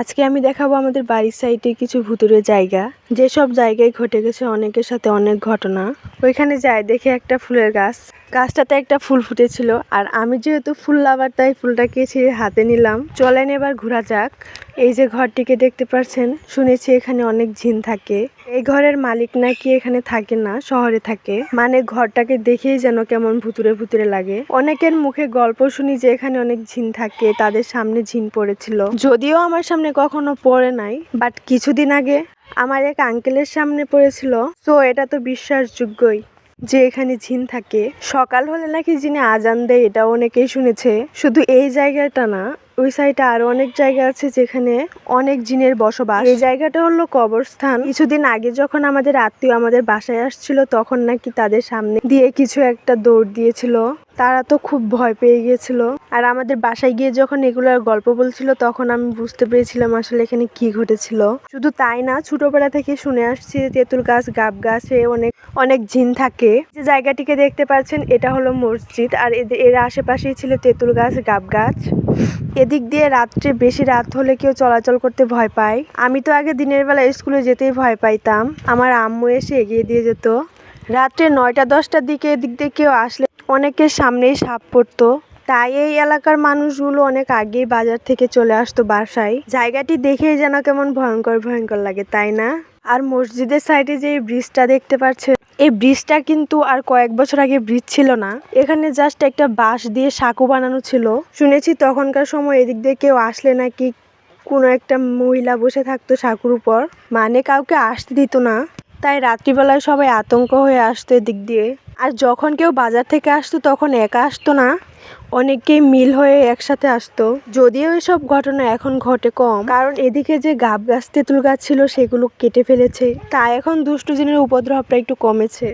আজকে আমি দেখাবো আমাদের বাড়ির সাইডে কিছু ভুতুড়ে জায়গা, যেসব জায়গায় ঘটে গেছে অনেকের সাথে অনেক ঘটনা। ওইখানে যাই দেখে একটা ফুলের গাছটাতে একটা ফুল ফুটেছিল, আর আমি যেহেতু ফুল লাভার তাই ফুলটাকে ছিঁড়ে হাতে নিলাম। চলেন এবার ঘোরা যাক। এই যে ঘরটিকে দেখতে পাচ্ছেন, শুনেছি এখানে অনেক জিন থাকে। এই ঘরের মালিক নাকি এখানে থাকে না, শহরে থাকে। মানে ঘরটাকে দেখেই যেন কেমন ভুতুরে ভুতুরে লাগে। অনেকের মুখে গল্প শুনি যে এখানে অনেক জিন থাকে, তাদের সামনে জিন পড়েছিল। যদিও আমার সামনে কখনো পড়ে নাই, বাট কিছুদিন আগে আমার এক আঙ্কেলের সামনে পড়েছিল। তো এটা তো বিশ্বাসযোগ্যই যে এখানে জিন থাকে। সকাল হলে নাকি জিনে আজান দেয়, এটা অনেকেই শুনেছে। শুধু এই জায়গাটা না, ওই সাইডে আরো অনেক জায়গা আছে যেখানে অনেক জিনের বসবাস। এই জায়গাটা হলো কবরস্থান। কিছুদিন আগে যখন আমাদের আত্মীয় আমাদের বাসায় আসছিল, তখন নাকি তাদের সামনে দিয়ে কিছু একটা দৌড় দিয়েছিল। তারা তো খুব ভয় পেয়ে গিয়েছিল। আর আমাদের বাসায় গিয়ে যখন এগুলোর গল্প বলছিল, তখন আমি বুঝতে পেরেছিলাম আসলে এখানে কি ঘটেছিল। শুধু তাই না, ছোটবেলা থেকে শুনে আসছি তেঁতুল গাছ, গাব গাছে অনেক অনেক জিন থাকে। যে জায়গাটিকে দেখতে পাচ্ছেন, এটা হলো মসজিদ, আর এর আশেপাশেই ছিল তেঁতুল গাছ, গাব গাছ। এদিক দিয়ে রাত্রে বেশি রাত হলে কেউ চলাচল করতে ভয় পায়। আমি তো আগে দিনের বেলা স্কুলে যেতেই ভয় পাইতাম। আমার আম্মু এসে এগিয়ে দিয়ে যেত। রাত্রে 9টা-10টার দিকে এদিক দিয়ে কেউ আসলে অনেকের সামনেই সাপ পড়তো। তাই এই এলাকার মানুষগুলো অনেক আগেই বাজার থেকে চলে আসতো বাসায়। জায়গাটি দেখেই যেন কেমন ভয়ঙ্কর ভয়ঙ্কর লাগে, তাই না? আর মসজিদের সাইডে যে ব্রিজটা দেখতে পাচ্ছেন, এই ব্রিজটা কিন্তু আর কয়েক বছর আগে ব্রিজ ছিল না। এখানে জাস্ট একটা বাঁশ দিয়ে সাঁকো বানানো ছিল। শুনেছি তখনকার সময় এদিক দিয়ে কেউ আসলে নাকি কোনো একটা মহিলা বসে থাকতো সাঁকুর উপর, মানে কাউকে আসতে দিত না। তাই রাত্রিবেলায় সবাই আতঙ্ক হয়ে আসতো এদিক দিয়ে। আর যখন কেউ বাজার থেকে আসতো তখন একা আসতো না, অনেকেই মিল হয়ে একসাথে আসতো। যদিও এসব ঘটনা এখন ঘটে কম, কারণ এদিকে যে গাব গাছ, তেঁতুল গাছ ছিল সেগুলো কেটে ফেলেছে। তাই এখন দুষ্টু জিনের উপদ্রবটা একটু কমেছে।